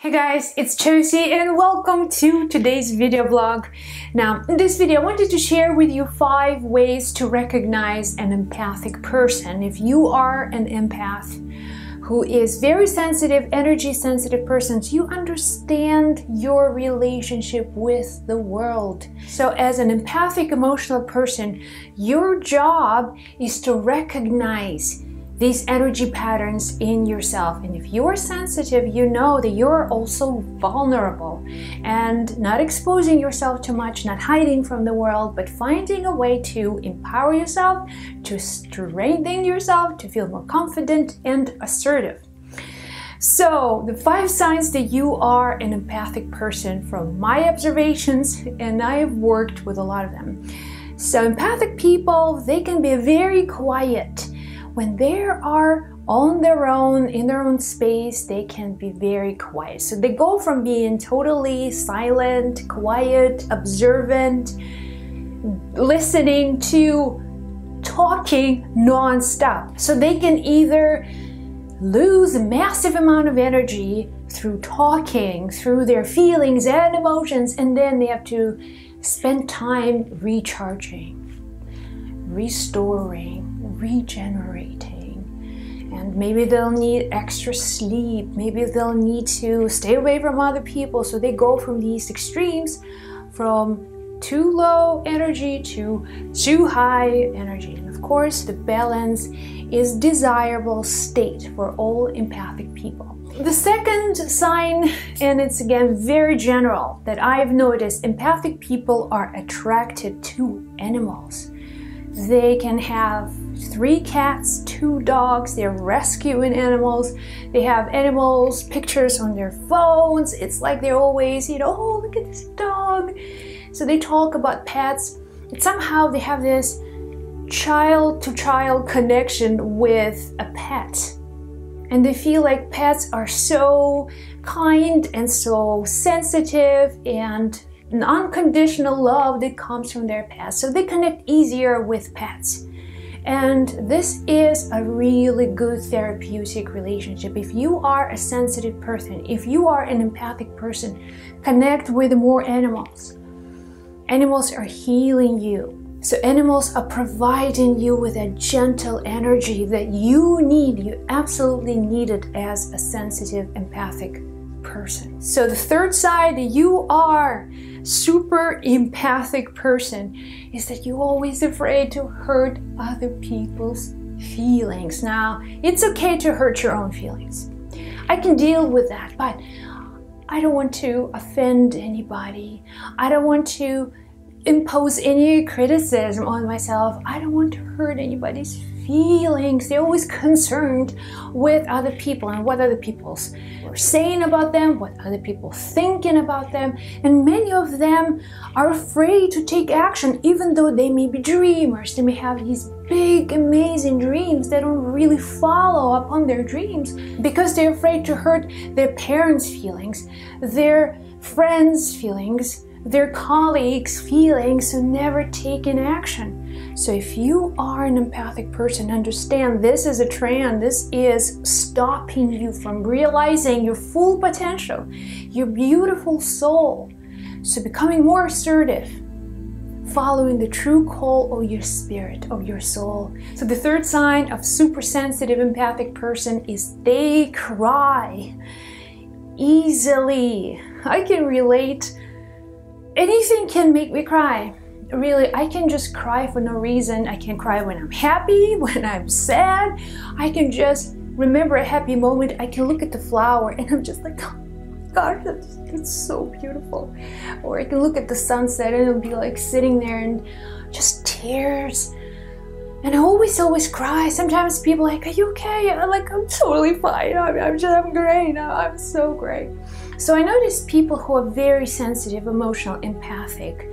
Hey guys, it's Josie and welcome to today's video vlog. Now, in this video, I wanted to share with you 5 ways to recognize an empathic person. If you are an empath who is very sensitive, energy sensitive person, you understand your relationship with the world. So as an empathic emotional person, your job is to recognize these energy patterns in yourself. And if you're sensitive, you know that you're also vulnerable, and not exposing yourself too much, not hiding from the world, but finding a way to empower yourself, to strengthen yourself, to feel more confident and assertive. So the 5 signs that you are an empathic person from my observations, and I have worked with a lot of them. So empathic people, they can be very quiet. When they are on their own, in their own space, they can be very quiet. So they go from being totally silent, quiet, observant, listening, to talking non-stop. So they can either lose a massive amount of energy through talking, through their feelings and emotions, and then they have to spend time recharging, restoring, regenerating, and maybe they'll need extra sleep, maybe they'll need to stay away from other people. So they go from these extremes, from too low energy to too high energy. And of course, the balance is desirable state for all empathic people. The second sign, and it's again very general, that I've noticed, empathic people are attracted to animals. They can have 3 cats, 2 dogs, they're rescuing animals, they have animals, pictures on their phones. It's like they're always, oh, look at this dog. So they talk about pets, and somehow they have this child-to-child connection with a pet. And they feel like pets are so kind and so sensitive, and an unconditional love that comes from their pets. So they connect easier with pets. And this is a really good therapeutic relationship. If you are a sensitive person, if you are an empathic person, connect with more animals. Animals are healing you. So animals are providing you with a gentle energy that you need. You absolutely need it as a sensitive, empathic person. So the third side that you are super empathic person is that you're always afraid to hurt other people's feelings. Now, it's okay to hurt your own feelings. I can deal with that, but I don't want to offend anybody. I don't want to impose any criticism on myself. I don't want to hurt anybody's feelings. They're always concerned with other people and what other people are saying about them, what other people thinking about them. And many of them are afraid to take action, even though they may be dreamers. They may have these big, amazing dreams. They don't really follow up on their dreams because they're afraid to hurt their parents' feelings, their friends' feelings, their colleagues' feelings, so never taking action. So if you are an empathic person, understand this is a trend. This is stopping you from realizing your full potential, your beautiful soul. So becoming more assertive, following the true call of your spirit, of your soul. So the third sign of super sensitive empathic person is they cry easily. I can relate. Anything can make me cry. Really, I can just cry for no reason. I can cry when I'm happy, when I'm sad. I can just remember a happy moment. I can look at the flower and I'm just like, oh gosh, that's so beautiful. Or I can look at the sunset and it'll be like sitting there and just tears. And I always cry. Sometimes people are like, are you okay? I'm like, I'm totally fine. I'm great. I'm so great. So I notice people who are very sensitive, emotional, empathic,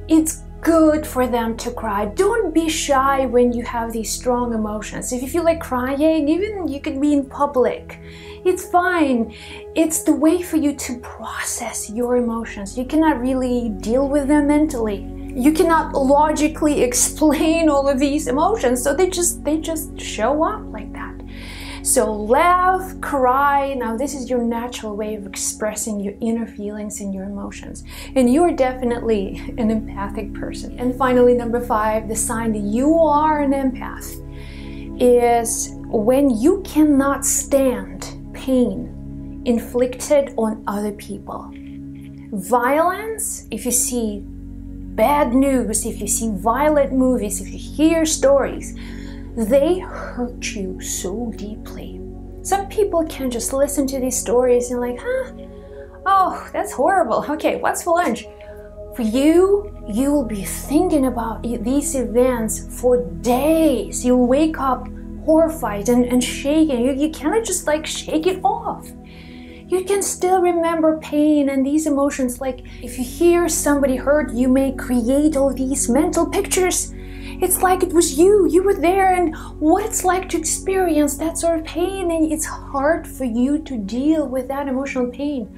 it's good for them to cry. Don't be shy when you have these strong emotions. If you feel like crying, even you can be in public. It's fine. It's the way for you to process your emotions. You cannot really deal with them mentally. You cannot logically explain all of these emotions, so they just show up like that. So laugh, cry. Now this is your natural way of expressing your inner feelings and your emotions. And you are definitely an empathic person. And finally, number 5, the sign that you are an empath is when you cannot stand pain inflicted on other people. Violence, if you see bad news, if you see violent movies, if you hear stories, they hurt you so deeply. Some people can just listen to these stories and like, oh, that's horrible. Okay, what's for lunch? For you, you will be thinking about these events for days. You'll wake up horrified and shaking. You cannot just like shake it off. You can still remember pain and these emotions. Like if you hear somebody hurt, you may create all these mental pictures. It's like it was you were there, and what it's like to experience that sort of pain, and it's hard for you to deal with that emotional pain.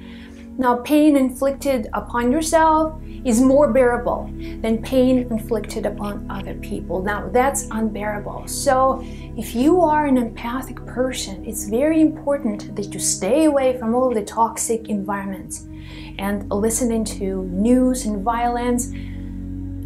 Now, pain inflicted upon yourself is more bearable than pain inflicted upon other people. Now, that's unbearable. So, if you are an empathic person, it's very important that you stay away from all of the toxic environments and listening to news and violence.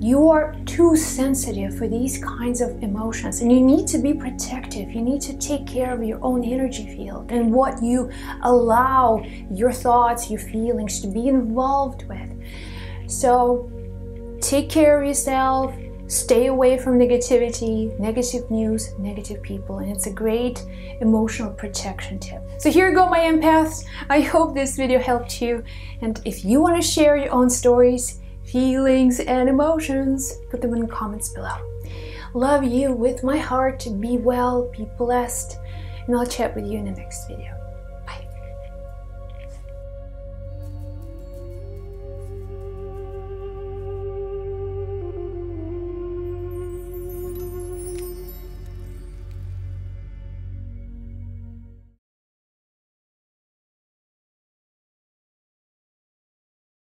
You are too sensitive for these kinds of emotions, and you need to be protective. You need to take care of your own energy field and what you allow your thoughts, your feelings to be involved with. So take care of yourself, stay away from negativity, negative news, negative people, and it's a great emotional protection tip. So here you go, my empaths. I hope this video helped you, and if you want to share your own stories, feelings and emotions, put them in the comments below. Love you with my heart. Be well, be blessed, and I'll chat with you in the next video.